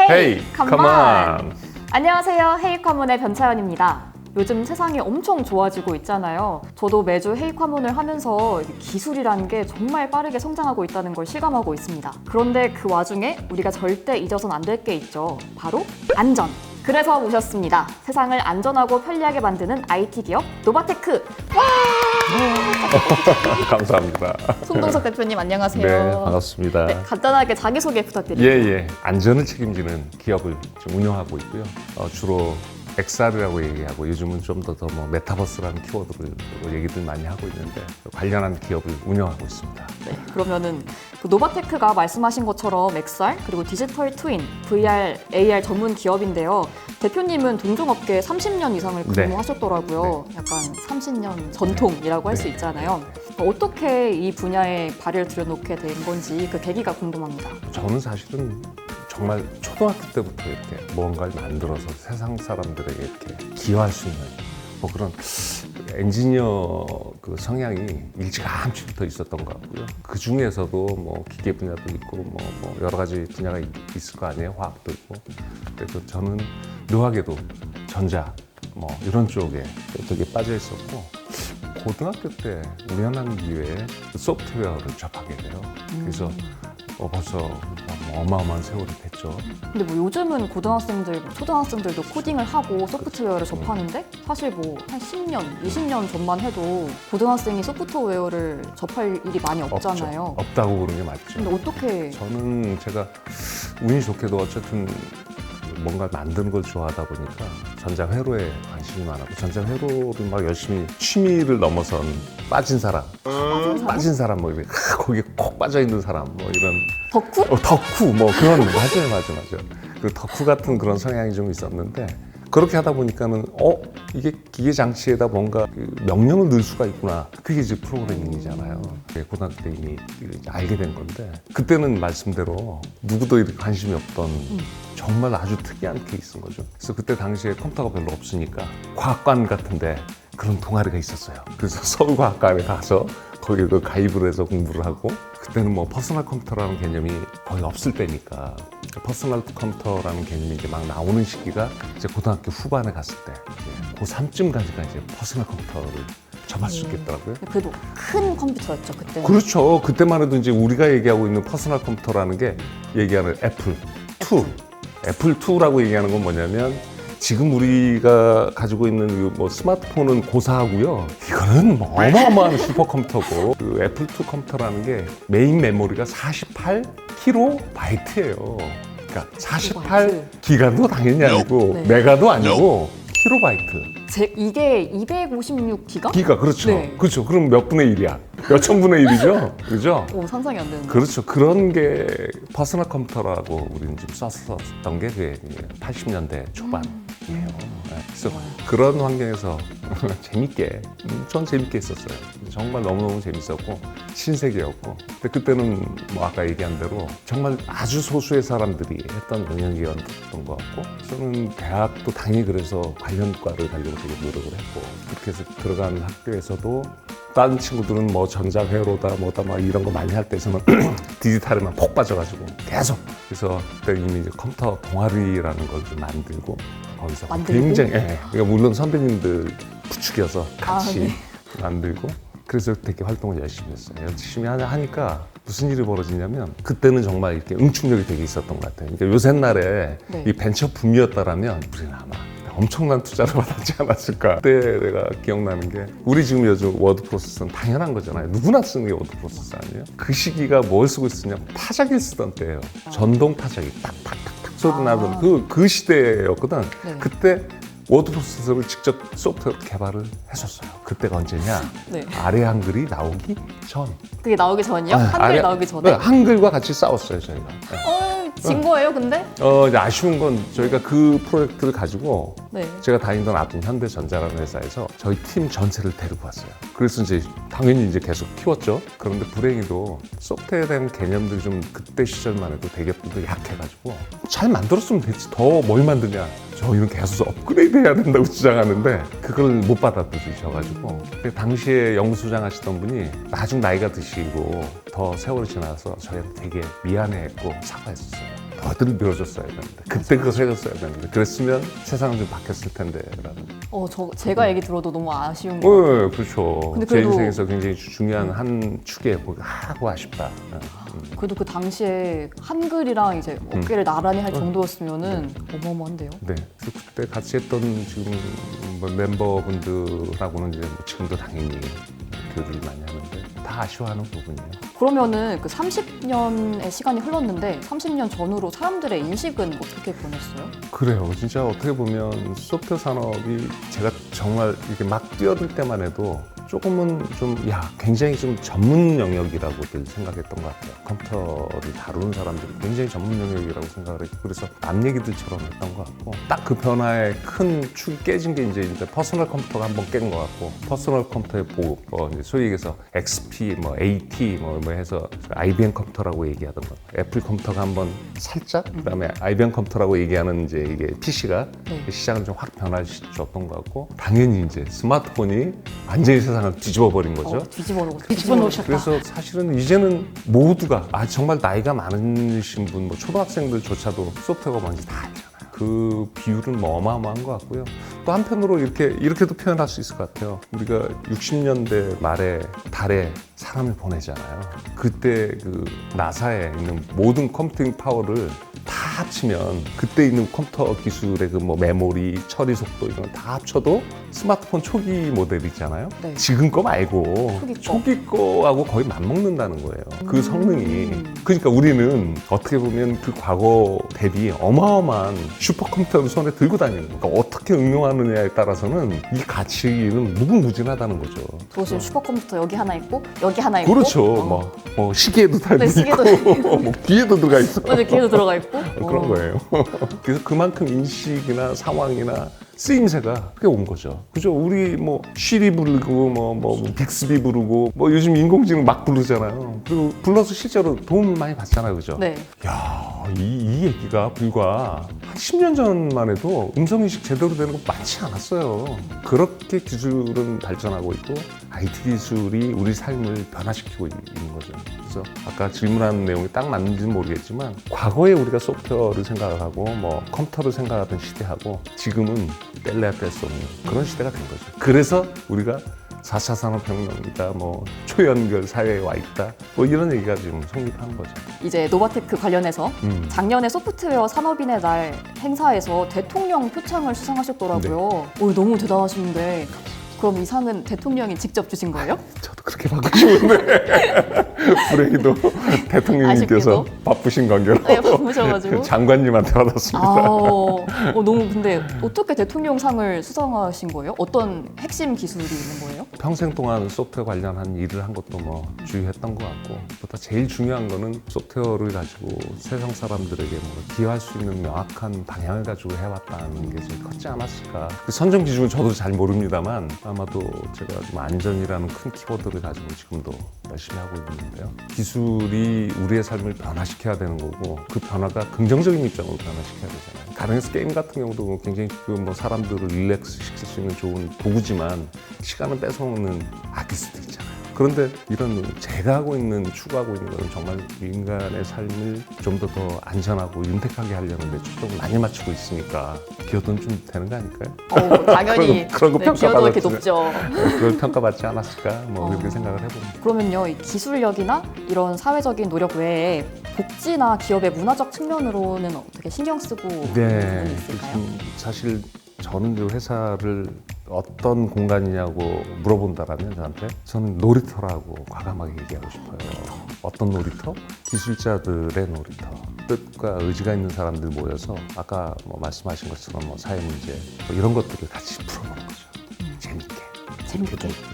Hey, come on! 안녕하세요. 헤이 커먼의 변차연입니다. 요즘 세상이 엄청 좋아지고 있잖아요. 저도 매주 헤이 커먼을 하면서 기술이라는 게 정말 빠르게 성장하고 있다는 걸 실감하고 있습니다. 그런데 그 와중에 우리가 절대 잊어선 안 될 게 있죠. 바로 안전! 그래서 모셨습니다. 세상을 안전하고 편리하게 만드는 IT 기업 노바테크! 감사합니다. 손동석 대표님 안녕하세요. 네, 반갑습니다. 네, 간단하게 자기소개 부탁드립니다. 예. 안전을 책임지는 기업을 좀 운영하고 있고요. 주로 XR이라고 얘기하고 요즘은 좀 더 메타버스라는 키워드로 얘기들 많이 하고 있는데 관련한 기업을 운영하고 있습니다. 네, 그러면은 그 노바테크가 말씀하신 것처럼 XR 그리고 디지털 트윈, VR, AR 전문 기업인데요. 대표님은 동종업계에 30년 이상을 근무하셨더라고요. 약간 30년 전통이라고 할 수 있잖아요. 어떻게 이 분야에 발을 들여놓게 된 건지 그 계기가 궁금합니다. 저는 사실은 정말 초등학교 때부터 이렇게 뭔가를 만들어서 세상 사람들에게 이렇게 기여할 수 있는 그런 엔지니어 그 성향이 일찌감치부터 있었던 것 같고요. 그 중에서도 기계 분야도 있고 여러 가지 분야가 있을 거 아니에요. 화학도 있고. 그래서 저는 묘하게도 전자 이런 쪽에 되게 빠져 있었고 고등학교 때 우연한 기회에 소프트웨어를 접하게 돼요. 그래서 벌써 어마어마한 세월이 됐죠. 근데 요즘은 고등학생들, 초등학생들도 코딩을 하고 소프트웨어를 접하는데 사실 한 10년, 20년 전만 해도 고등학생이 소프트웨어를 접할 일이 많이 없잖아요. 없다고 보는 게 맞죠. 근데 어떻게? 저는 제가 운이 좋게도 어쨌든 뭔가 만드는 걸 좋아하다 보니까 전자회로에 관심이 많았고 전자회로를 열심히 취미를 넘어선 빠진 사람 이렇게 거기에 콕 빠져 있는 사람 이런 덕후? 덕후 그런 맞아요. 그 덕후 같은 그런 성향이 좀 있었는데 그렇게 하다 보니까는 이게 기계 장치에다 뭔가 명령을 넣을 수가 있구나. 그게 이제 프로그래밍이잖아요. 고등학교 때 이미 이제 알게 된 건데 그때는 말씀대로 누구도 이렇게 관심이 없던 정말 아주 특이한 케이스인 거죠. 그래서 그때 당시에 컴퓨터가 별로 없으니까 과학관 같은데 그런 동아리가 있었어요. 그래서 서울과학관에 가서 거기에 가입을 해서 공부를 하고 그때는 퍼스널 컴퓨터라는 개념이 거의 없을 때니까 퍼스널 컴퓨터라는 개념이 이제 막 나오는 시기가 이제 고등학교 후반에 갔을 때 고3쯤까지가 이제 퍼스널 컴퓨터를 접할 수 있겠더라고요. 그래도 큰 컴퓨터였죠, 그때. 그렇죠. 그때만 해도 이제 우리가 얘기하고 있는 퍼스널 컴퓨터라는 게 얘기하는 애플2. 애플2라고 얘기하는 건 뭐냐면 지금 우리가 가지고 있는 스마트폰은 고사하고요. 이거는 어마어마한 슈퍼컴퓨터고 그 애플2 컴퓨터라는 게 메인 메모리가 48kB예요. 그러니까 48기가도 당연히 아니고 네. 메가도 아니고 킬로바이트. 이게 256기가? 기가 그렇죠. 네. 그렇죠. 그럼 몇 분의 1이야? 몇 천분의 1이죠? 그죠? 상상이 안 되는데. 그렇죠. 그런 게 퍼스널 컴퓨터라고 우리는 지금 썼었던 게 그게 80년대 초반이에요. 그래서 그런 환경에서 재밌게, 전 재밌게 했었어요. 정말 너무너무 재밌었고 신세계였고. 근데 그때는 아까 얘기한 대로 정말 아주 소수의 사람들이 했던 영역이었던 것 같고 저는 대학도 당연히 그래서 관련과를 가려고 되게 노력을 했고 그렇게 해서 들어간 학교에서도 다른 친구들은 전자회로다 이런 거 많이 할 때 저는 디지털에만 폭 빠져가지고 계속 그래서 그때 이미 이제 컴퓨터 동아리라는 걸 좀 만들고 거기서 굉장히 그러니까 물론 선배님들 부추겨서 같이 만들고 그래서 되게 활동을 열심히 했어요. 열심히 하니까 무슨 일이 벌어지냐면 그때는 정말 이렇게 응축력이 되게 있었던 것 같아요. 그러니까 요새 날에 이 벤처 붐이었다라면 우리는 아마 엄청난 투자를 받았지 않았을까. 그때 내가 기억나는 게 우리 지금 요즘 워드 프로세서는 당연한 거잖아요. 누구나 쓰는 게 워드 프로세서 아니에요? 그 시기가 뭘 쓰고 있었냐면 타자기를 쓰던 때예요. 전동 타자기 탁탁탁탁 소리 나던 그 시대였거든. 그때 워드 프로세서를 직접 소프트웨어 개발을 했었어요. 그때가 언제냐? 아래 한글이 나오기 전. 그게 나오기 전이요? 한글 나오기 전에? 한글과 같이 싸웠어요, 저희가. 진 거예요, 근데? 이제 아쉬운 건 저희가 그 프로젝트를 가지고 제가 다니던 아픈 현대전자라는 회사에서 저희 팀 전체를 데리고 왔어요. 그래서 이제 당연히 이제 계속 키웠죠. 그런데 불행히도 소프트웨어에 대한 개념들이 좀 그때 시절만 해도 대기업들도 약해가지고 잘 만들었으면 됐지. 더 뭘 만드냐. 저희는 계속 업그레이드 해야 된다고 주장하는데 그걸 못 받아들이셔가지고 당시에 연구소장 하시던 분이 나중 나이가 드시고 더 세월이 지나서 저희한테 되게 미안해했고 사과했었어요. 더듬 밀어줬어야 되는데 그때 그거 해줬어야 되는데 그랬으면 세상은 좀 바뀌었을 텐데라는. 제가 얘기 들어도 너무 아쉬운 거. 그렇죠. 근데 제 그래도- 인생에서 굉장히 중요한 한 축에 하고 아쉽다. 그래도 그 당시에 한글이랑 이제 어깨를 나란히 할 정도였으면은 어마어마한데요. 네. 그래서 그때 같이 했던 지금 뭐 멤버분들하고는 이제 뭐 지금도 당연히 교류를 많이 하는데 다 아쉬워하는 부분이에요. 그러면은 그 30년의 시간이 흘렀는데 30년 전으로 사람들의 인식은 어떻게 변했어요? 그래요. 진짜 어떻게 보면 소프트웨어 산업이 제가 정말 이렇게 막 뛰어들 때만 해도 조금은 좀, 굉장히 좀 전문 영역이라고들 생각했던 것 같아요. 컴퓨터를 다루는 사람들이 굉장히 전문 영역이라고 생각을 했고, 그래서 남 얘기들처럼 했던 것 같고, 딱 그 변화의 큰 축이 깨진 게 이제 퍼스널 컴퓨터가 한번 깬 것 같고, 퍼스널 컴퓨터의 보급, 이제 소위 얘기해서 XP, AT, 해서 IBM 컴퓨터라고 얘기하던 것, 애플 컴퓨터가 한번 살짝, 그 다음에 IBM 컴퓨터라고 얘기하는 이제 이게 PC가 네. 시장을 좀 확 변화시켰던 것 같고, 당연히 이제 스마트폰이 완전히 세상을 뒤집어 버린 거죠. 뒤집어 놓으셨다. 그래서 사실은 이제는 모두가 정말 나이가 많으신 분, 초등학생들조차도 소프트웨어가 뭔지 다 알잖아요. 그 비율은 어마어마한 것 같고요. 또 한편으로 이렇게도 표현할 수 있을 것 같아요. 우리가 60년대 말에 달에 사람을 보내잖아요. 그때 그 나사에 있는 모든 컴퓨팅 파워를 다 합치면 그때 있는 컴퓨터 기술의 그 메모리, 처리 속도 이런 거 다 합쳐도 스마트폰 초기 모델이잖아요. 네. 지금 거 말고 초기 거. 초기 거하고 거의 맞먹는다는 거예요. 그 성능이. 그러니까 우리는 어떻게 보면 그 과거 대비 어마어마한 슈퍼컴퓨터를 손에 들고 다니는 거예요. 그러니까 어떻게 응용하느냐에 따라서는 이 가치는 무궁무진하다는 거죠. 저 지금 슈퍼컴퓨터 여기 하나 있고 여기 하나 있고. 그렇죠. 시계도 달고 네, 시계도 있고 귀에도 들어가 있어. 맞아, 귀에도 들어가 있고. 그런 거예요. 그래서 그만큼 인식이나 상황이나 쓰임새가 크게 온 거죠. 그죠? 우리 쉬리 부르고 빅스비 부르고 요즘 인공지능 막 부르잖아요. 그리고 불러서 실제로 도움을 많이 받잖아요. 그죠? 네. 야, 이 얘기가 불과 한 10년 전만 해도 음성인식 제대로 되는 거 많지 않았어요. 그렇게 기술은 발전하고 있고 IT 기술이 우리 삶을 변화시키고 있는 거죠. 그래서 아까 질문한 내용이 딱 맞는지는 모르겠지만 과거에 우리가 소프트웨어를 생각하고 컴퓨터를 생각하던 시대하고 지금은 뗄래야 뗄 수 없는 그런 시대가 된 거죠. 그래서 우리가 4차 산업혁명이다, 초연결 사회에 와 있다, 이런 얘기가 지금 성립한 거죠. 이제 노바테크 관련해서 작년에 소프트웨어 산업인의 날 행사에서 대통령 표창을 수상하셨더라고요. 네. 너무 대단하신데 그럼 이 상은 대통령이 직접 주신 거예요? 저도 그렇게 받고 싶은데 불행히도 대통령님께서 아쉽게도? 바쁘신 관계로 네, 바쁘셔가지고. 장관님한테 받았습니다. 너무 근데 어떻게 대통령상을 수상하신 거예요? 어떤 핵심 기술이 있는 거예요? 평생 동안 소프트웨어 관련한 일을 한 것도 주의했던 것 같고, 보다 제일 중요한 거는 소프트웨어를 가지고 세상 사람들에게 기여할 수 있는 명확한 방향을 가지고 해왔다는 게 제일 컸지 않았을까. 그 선정 기준은 저도 잘 모릅니다만 아마도 제가 좀 안전이라는 큰 키워드를 가지고 지금도 열심히 하고 있는데요. 기술이 우리의 삶을 변화시켜야 되는 거고, 그 변화가 긍정적인 입장으로 변화시켜야 되잖아요. 가능해서 게임 같은 경우도 굉장히 사람들을 릴렉스 시킬 수 있는 좋은 도구지만 시간을 뺏어먹는 아기스도 있잖아요. 그런데 이런 제가 추구하고 있는 것은 정말 인간의 삶을 좀 더 안전하고 윤택하게 하려는 데 초점을 많이 맞추고 있으니까 기여도는 좀 되는 거 아닐까요? 당연히 그런 거 기여도가 이렇게 평가받았으면- 높죠. 그걸 평가받지 않았을까? 그렇게 생각을 해봅니다. 그러면요, 이 기술력이나 이런 사회적인 노력 외에 복지나 기업의 문화적 측면으로는 어떻게 신경 쓰고 있는 부분이 있을까요? 사실 저는 그 회사를 어떤 공간이냐고 물어본다라면 저는 놀이터라고 과감하게 얘기하고 싶어요. 어떤 놀이터? 기술자들의 놀이터. 뜻과 의지가 있는 사람들 모여서 아까 말씀하신 것처럼 사회 문제 이런 것들을 같이 풀어보는 거죠. 재밌게.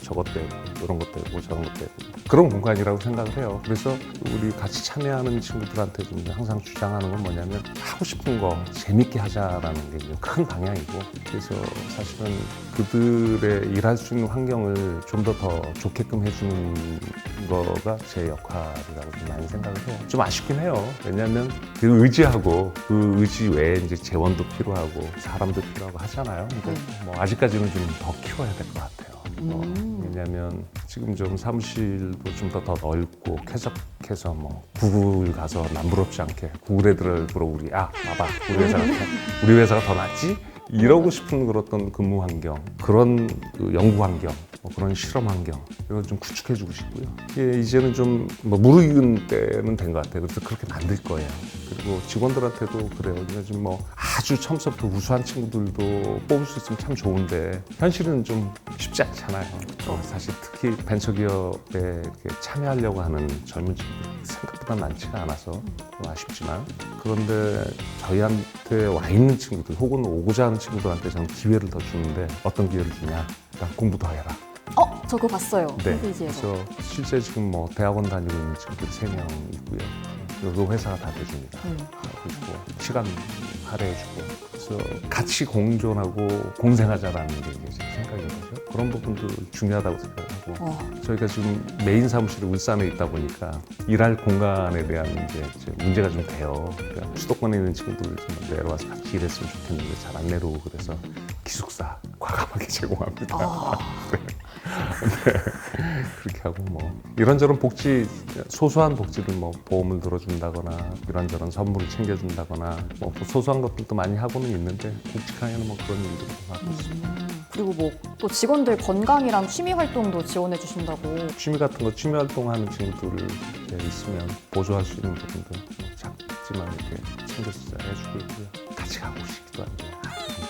저것 되고 이런 것 되고 저런 것 되고 그런 공간이라고 생각을 해요. 그래서 우리 같이 참여하는 친구들한테 좀 항상 주장하는 건 뭐냐면 하고 싶은 거 재밌게 하자라는 게 큰 방향이고, 그래서 사실은 그들의 일할 수 있는 환경을 좀 더 좋게끔 해주는 거가 제 역할이라고 좀 많이 생각을 해요. 좀 아쉽긴 해요. 왜냐하면 그 의지하고 그 의지 외에 이제 재원도 필요하고 사람도 필요하고 하잖아요. 근데 아직까지는 좀 더 키워야 될 것 같아요. 왜냐하면 지금 좀 사무실도 좀 더 넓고 쾌적해 시작해서 뭐 구글 가서 남부럽지 않게 구글 애들을 우리 봐봐 우리 회사가 더 낫지? 이러고 싶은 그런 어떤 근무 환경, 그런 그 연구 환경, 뭐 그런 실험 환경 이걸 좀 구축해주고 싶고요. 이게 이제는 좀 뭐 무르익은 때는 된 것 같아요. 그래서 그렇게 만들 거예요. 그리고 직원들한테도 그래요. 요즘 뭐 아주 처음부터 우수한 친구들도 뽑을 수 있으면 참 좋은데 현실은 좀 쉽지 않잖아요. 사실 특히 벤처기업에 이렇게 참여하려고 하는 젊은 친구들이 생각보다 많지가 않아서 좀 아쉽지만, 그런데 저희한테 와 있는 친구들 혹은 오고자 하는 친구들한테 저는 기회를 더 주는데 어떤 기회를 주냐? 그러니까 공부도 해라. 저 그거 봤어요. 네. 홈페이지에서. 그래서 실제 지금 뭐 대학원 다니고 있는 친구들이 3명 있고요. 그 회사가 다 대줍니다. 그리고 시간 할애해주고, 그래서 같이 공존하고 공생하자라는 게 제 생각인 거죠. 그런 부분도 중요하다고 생각하고, 저희가 지금 메인 사무실이 울산에 있다 보니까 일할 공간에 대한 이제 문제가 좀 돼요. 그러니까 수도권에 있는 친구들 좀 내려와서 같이 일했으면 좋겠는데 잘 안 내려오고, 그래서 기숙사 과감하게 제공합니다. 네. 그렇게 하고 뭐 이런저런 복지, 소소한 복지를 뭐 보험을 들어준다거나 이런저런 선물을 챙겨준다거나 뭐 소소한 것들도 많이 하고는 있는데, 굵직하게는 뭐 그런 일들을 하고 있습니다. 그리고 뭐 또 직원들 건강이랑 취미 활동도 지원해 주신다고. 취미 같은 거, 취미 활동하는 친구들 있으면 보조할 수 있는 부분도 뭐 작지만 이렇게 챙겨서 해주고 있고요. 같이 가고 싶기도 한데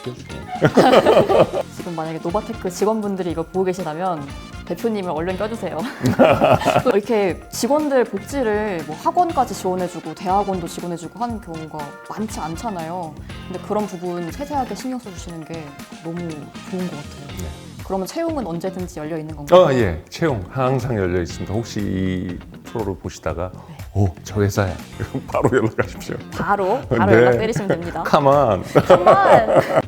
웃겨주네. 지금 만약에 노바테크 직원분들이 이거 보고 계시다면 대표님을 얼른 껴주세요. 이렇게 직원들 복지를 뭐 학원까지 지원해주고 대학원도 지원해주고 하는 경우가 많지 않잖아요. 근데 그런 부분 세세하게 신경 써주시는 게 너무 좋은 것 같아요. 네. 그러면 채용은 언제든지 열려 있는 건가요? 예. 채용 항상 열려 있습니다. 혹시 이 프로를 보시다가 저 회사야. 바로 연락하십시오. 바로 네. 연락 때리시면 됩니다. 가만.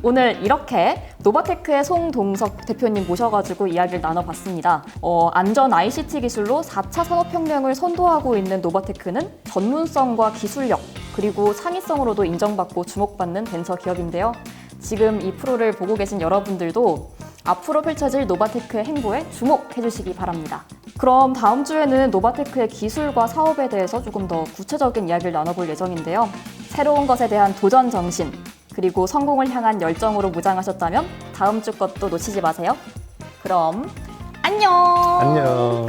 오늘 이렇게 노바테크의 송동석 대표님 모셔가지고 이야기를 나눠봤습니다. 안전 ICT 기술로 4차 산업혁명을 선도하고 있는 노바테크는 전문성과 기술력, 그리고 창의성으로도 인정받고 주목받는 벤처 기업인데요. 지금 이 프로를 보고 계신 여러분들도 앞으로 펼쳐질 노바테크의 행보에 주목해 주시기 바랍니다. 그럼 다음 주에는 노바테크의 기술과 사업에 대해서 조금 더 구체적인 이야기를 나눠볼 예정인데요. 새로운 것에 대한 도전 정신, 그리고 성공을 향한 열정으로 무장하셨다면 다음 주 것도 놓치지 마세요. 그럼 안녕! 안녕.